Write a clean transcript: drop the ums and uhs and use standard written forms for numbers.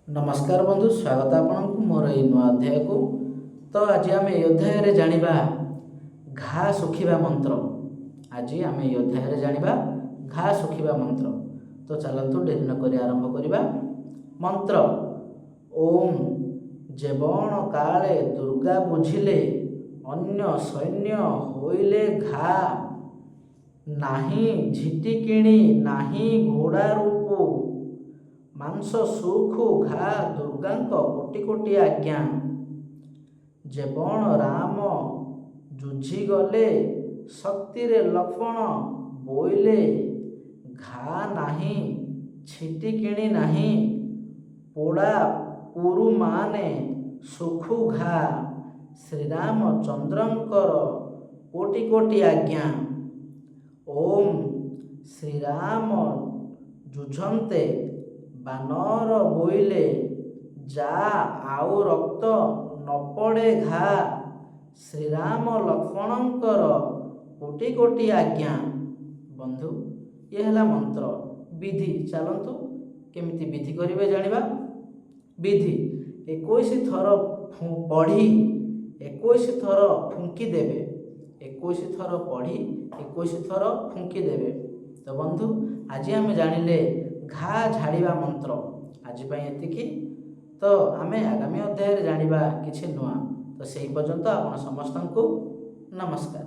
नमस्कार बंधु, स्वागत आपन को मोर ये नुआ अध्याय को। तो आज आम ये अध्याय जानिबा घा सुखिबा मंत्र। आज आम ये अध्याय जानिबा घा सुखिबा मंत्र। तो चलतु डेरी न करी आरंभ करिबा। मंत्र ओम जेबण काले दुर्गा बुझिले अन्य सैन्य होइले घा नाही झिटिकिणी नाही घोड़ा रूपु मांस सुखु घा दुर्गांक कोटि कोटि आज्ञा जेबण राम जुझी गले शक्ति रे लक्ष्मण बोइले घा नाही छिटिकिणी नाही पोड़ा पुरु माने सुखु घा श्रीराम चंद्रंकर कोटि कोटि आज्ञा ओम श्रीराम जुझन्ते बानर बोइले जा आउ रक्त न पड़े घा श्रीराम लक्ष्मणंकर कोटि कोटि आज्ञा। बंधु ये है मंत्र विधि। चलतु केमिति विधि करिवे जानिबा। विधि 21 थर पढ़ी 21 थर फुंकी देवे 21 थर पढ़ी 21 थर फुंकी देवे। तो बंधु आज आम जानिले घा झाड़िबा मंत्र। आज एतिकी। तो आमे आगामी अध्याय जानिबा किछि नुआ। तो सेही पर्यंत आपण समस्तंकु नमस्कार।